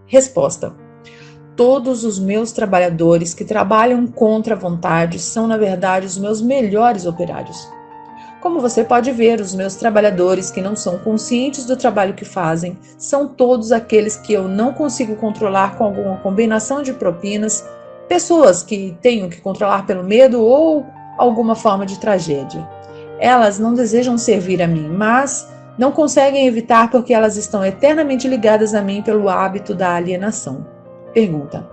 Resposta: todos os meus trabalhadores que trabalham contra a vontade são, na verdade, os meus melhores operários. Como você pode ver, os meus trabalhadores que não são conscientes do trabalho que fazem são todos aqueles que eu não consigo controlar com alguma combinação de propinas, pessoas que tenho que controlar pelo medo ou alguma forma de tragédia. Elas não desejam servir a mim, mas não conseguem evitar porque elas estão eternamente ligadas a mim pelo hábito da alienação. Pergunta: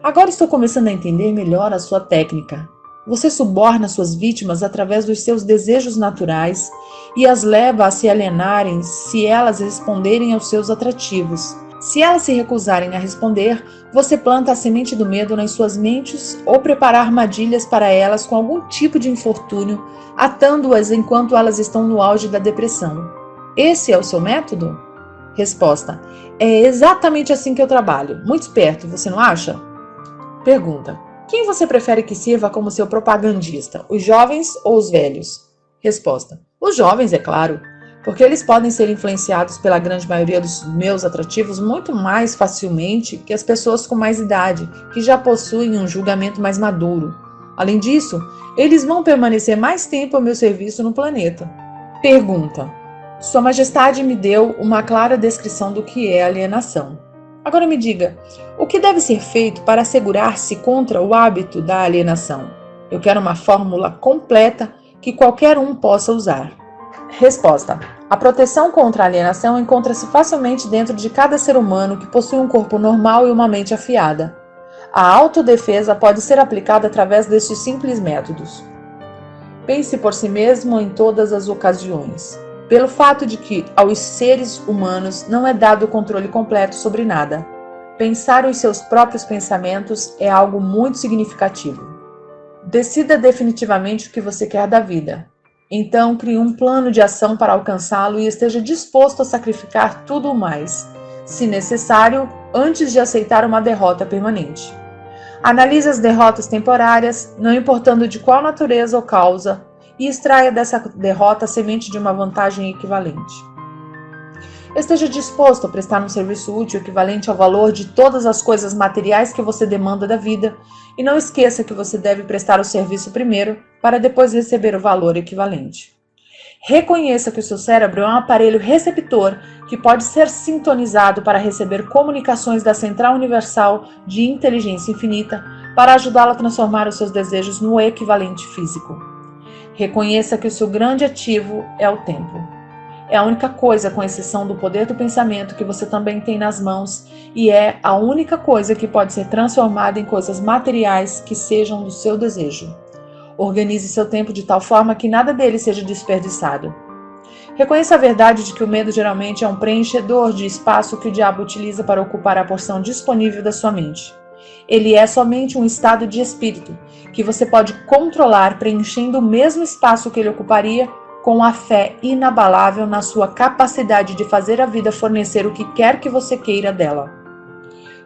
agora estou começando a entender melhor a sua técnica. Você suborna suas vítimas através dos seus desejos naturais e as leva a se alienarem se elas responderem aos seus atrativos. Se elas se recusarem a responder, você planta a semente do medo nas suas mentes ou prepara armadilhas para elas com algum tipo de infortúnio, atando-as enquanto elas estão no auge da depressão. Esse é o seu método? Resposta: é exatamente assim que eu trabalho. Muito esperto, você não acha? Pergunta: quem você prefere que sirva como seu propagandista, os jovens ou os velhos? Resposta: os jovens, é claro, porque eles podem ser influenciados pela grande maioria dos meus atrativos muito mais facilmente que as pessoas com mais idade, que já possuem um julgamento mais maduro. Além disso, eles vão permanecer mais tempo ao meu serviço no planeta. Pergunta: Sua Majestade me deu uma clara descrição do que é alienação. Agora me diga, o que deve ser feito para assegurar-se contra o hábito da alienação? Eu quero uma fórmula completa que qualquer um possa usar. Resposta: a proteção contra a alienação encontra-se facilmente dentro de cada ser humano que possui um corpo normal e uma mente afiada. A autodefesa pode ser aplicada através destes simples métodos. Pense por si mesmo em todas as ocasiões. Pelo fato de que aos seres humanos não é dado o controle completo sobre nada. Pensar os seus próprios pensamentos é algo muito significativo. Decida definitivamente o que você quer da vida. Então, crie um plano de ação para alcançá-lo e esteja disposto a sacrificar tudo o mais, se necessário, antes de aceitar uma derrota permanente. Analise as derrotas temporárias, não importando de qual natureza ou causa, e extraia dessa derrota a semente de uma vantagem equivalente. Esteja disposto a prestar um serviço útil equivalente ao valor de todas as coisas materiais que você demanda da vida, e não esqueça que você deve prestar o serviço primeiro, para depois receber o valor equivalente. Reconheça que o seu cérebro é um aparelho receptor que pode ser sintonizado para receber comunicações da Central Universal de Inteligência Infinita para ajudá-lo a transformar os seus desejos no equivalente físico. Reconheça que o seu grande ativo é o tempo. É a única coisa, com exceção do poder do pensamento, que você também tem nas mãos e é a única coisa que pode ser transformada em coisas materiais que sejam do seu desejo. Organize seu tempo de tal forma que nada dele seja desperdiçado. Reconheça a verdade de que o medo geralmente é um preenchedor de espaço que o diabo utiliza para ocupar a porção disponível da sua mente. Ele é somente um estado de espírito, que você pode controlar preenchendo o mesmo espaço que ele ocuparia com a fé inabalável na sua capacidade de fazer a vida fornecer o que quer que você queira dela.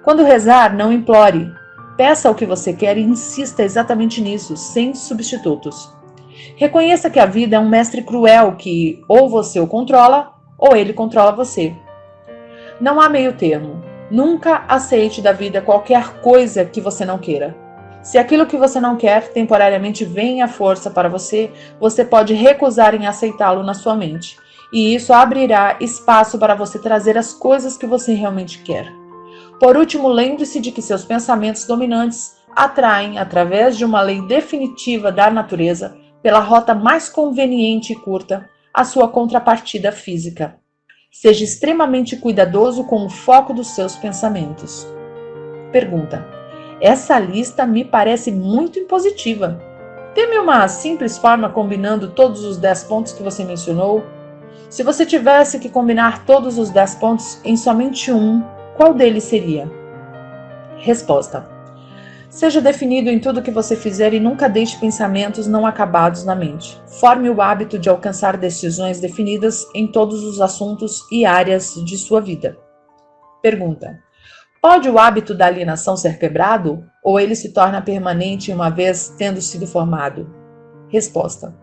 Quando rezar, não implore. Peça o que você quer e insista exatamente nisso, sem substitutos. Reconheça que a vida é um mestre cruel que ou você o controla, ou ele controla você. Não há meio termo. Nunca aceite da vida qualquer coisa que você não queira. Se aquilo que você não quer temporariamente vem à força para você, você pode recusar em aceitá-lo na sua mente. E isso abrirá espaço para você trazer as coisas que você realmente quer. Por último, lembre-se de que seus pensamentos dominantes atraem, através de uma lei definitiva da natureza, pela rota mais conveniente e curta, a sua contrapartida física. Seja extremamente cuidadoso com o foco dos seus pensamentos. Pergunta: essa lista me parece muito impositiva. Dê-me uma simples forma combinando todos os 10 pontos que você mencionou. Se você tivesse que combinar todos os 10 pontos em somente um, qual deles seria? Resposta: seja definido em tudo que você fizer e nunca deixe pensamentos não acabados na mente. Forme o hábito de alcançar decisões definidas em todos os assuntos e áreas de sua vida. Pergunta: pode o hábito da alienação ser quebrado? Ou ele se torna permanente uma vez tendo sido formado? Resposta: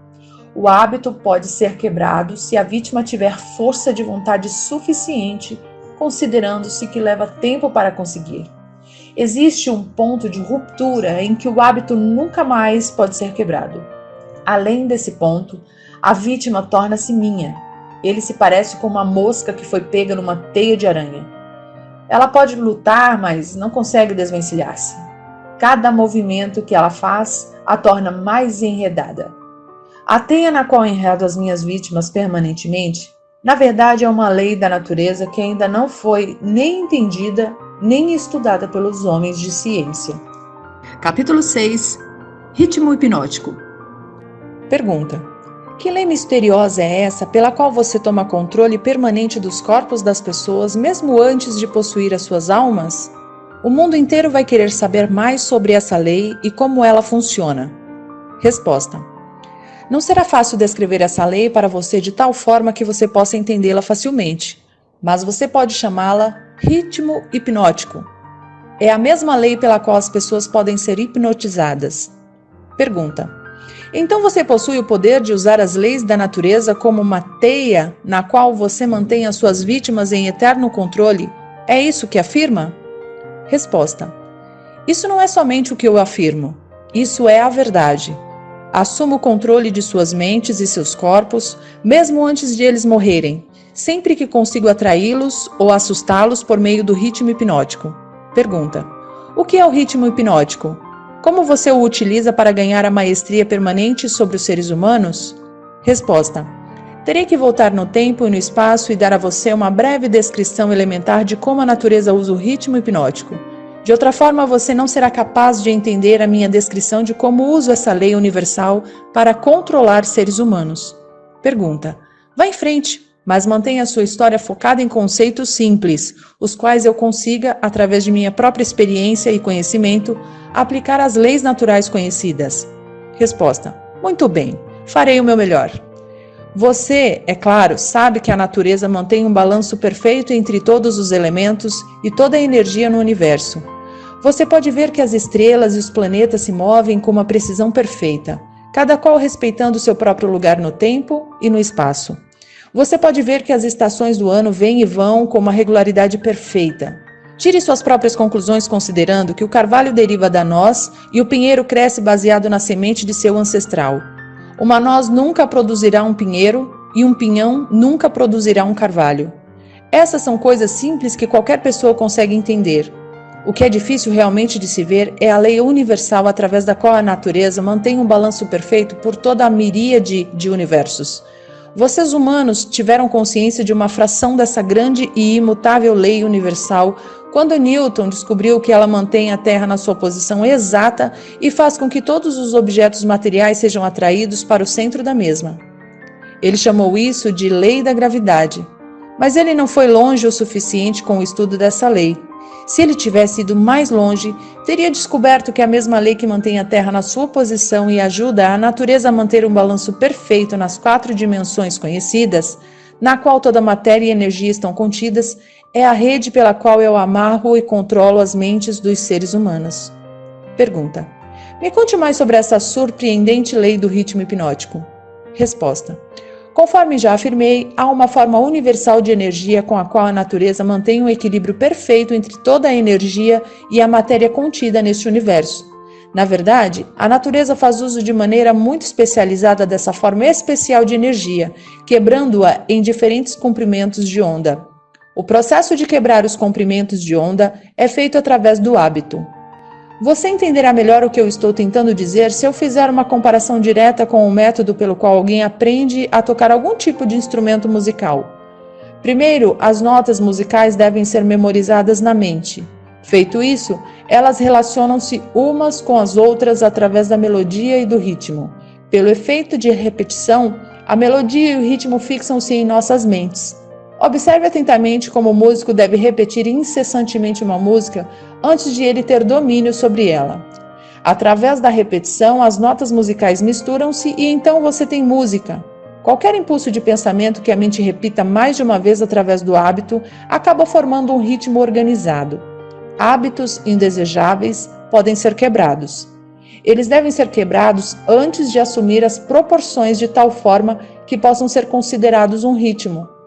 o hábito pode ser quebrado se a vítima tiver força de vontade suficiente considerando-se que leva tempo para conseguir. Existe um ponto de ruptura em que o hábito nunca mais pode ser quebrado. Além desse ponto, a vítima torna-se minha. Ele se parece com uma mosca que foi pega numa teia de aranha. Ela pode lutar, mas não consegue desvencilhar-se. Cada movimento que ela faz a torna mais enredada. A teia na qual enredo as minhas vítimas permanentemente, na verdade é uma lei da natureza que ainda não foi nem entendida nem estudada pelos homens de ciência. Capítulo 6. Ritmo hipnótico. Pergunta: que lei misteriosa é essa pela qual você toma controle permanente dos corpos das pessoas mesmo antes de possuir as suas almas? O mundo inteiro vai querer saber mais sobre essa lei e como ela funciona. Resposta: não será fácil descrever essa lei para você de tal forma que você possa entendê-la facilmente, mas você pode chamá-la ritmo hipnótico. É a mesma lei pela qual as pessoas podem ser hipnotizadas. Pergunta: então você possui o poder de usar as leis da natureza como uma teia na qual você mantém as suas vítimas em eterno controle? É isso que afirma? Resposta: isso não é somente o que eu afirmo. Isso é a verdade. Assumo o controle de suas mentes e seus corpos, mesmo antes de eles morrerem, sempre que consigo atraí-los ou assustá-los por meio do ritmo hipnótico. Pergunta: o que é o ritmo hipnótico? Como você o utiliza para ganhar a maestria permanente sobre os seres humanos? Resposta: terei que voltar no tempo e no espaço e dar a você uma breve descrição elementar de como a natureza usa o ritmo hipnótico. De outra forma, você não será capaz de entender a minha descrição de como uso essa lei universal para controlar seres humanos. Pergunta: vá em frente, mas mantenha a sua história focada em conceitos simples, os quais eu consiga, através de minha própria experiência e conhecimento, aplicar as leis naturais conhecidas. Resposta: muito bem, farei o meu melhor. Você, é claro, sabe que a natureza mantém um balanço perfeito entre todos os elementos e toda a energia no universo. Você pode ver que as estrelas e os planetas se movem com uma precisão perfeita, cada qual respeitando seu próprio lugar no tempo e no espaço. Você pode ver que as estações do ano vêm e vão com uma regularidade perfeita. Tire suas próprias conclusões considerando que o carvalho deriva da noz e o pinheiro cresce baseado na semente de seu ancestral. Uma noz nunca produzirá um pinheiro e um pinhão nunca produzirá um carvalho. Essas são coisas simples que qualquer pessoa consegue entender. O que é difícil realmente de se ver é a lei universal através da qual a natureza mantém um balanço perfeito por toda a miríade de universos. Vocês humanos tiveram consciência de uma fração dessa grande e imutável lei universal quando Newton descobriu que ela mantém a Terra na sua posição exata e faz com que todos os objetos materiais sejam atraídos para o centro da mesma. Ele chamou isso de lei da gravidade, mas ele não foi longe o suficiente com o estudo dessa lei. Se ele tivesse ido mais longe, teria descoberto que a mesma lei que mantém a Terra na sua posição e ajuda a natureza a manter um balanço perfeito nas 4 dimensões conhecidas, na qual toda matéria e energia estão contidas, é a rede pela qual eu amarro e controlo as mentes dos seres humanos. Pergunta: me conte mais sobre essa surpreendente lei do ritmo hipnótico. Resposta: conforme já afirmei, há uma forma universal de energia com a qual a natureza mantém um equilíbrio perfeito entre toda a energia e a matéria contida neste universo. Na verdade, a natureza faz uso de maneira muito especializada dessa forma especial de energia, quebrando-a em diferentes comprimentos de onda. O processo de quebrar os comprimentos de onda é feito através do hábito. Você entenderá melhor o que eu estou tentando dizer se eu fizer uma comparação direta com o método pelo qual alguém aprende a tocar algum tipo de instrumento musical. Primeiro, as notas musicais devem ser memorizadas na mente. Feito isso, elas relacionam-se umas com as outras através da melodia e do ritmo. Pelo efeito de repetição, a melodia e o ritmo fixam-se em nossas mentes. Observe atentamente como o músico deve repetir incessantemente uma música antes de ele ter domínio sobre ela. Através da repetição, as notas musicais misturam-se e então você tem música. Qualquer impulso de pensamento que a mente repita mais de uma vez através do hábito acaba formando um ritmo organizado. Hábitos indesejáveis podem ser quebrados. Eles devem ser quebrados antes de assumir as proporções de tal forma que possam ser considerados um ritmo.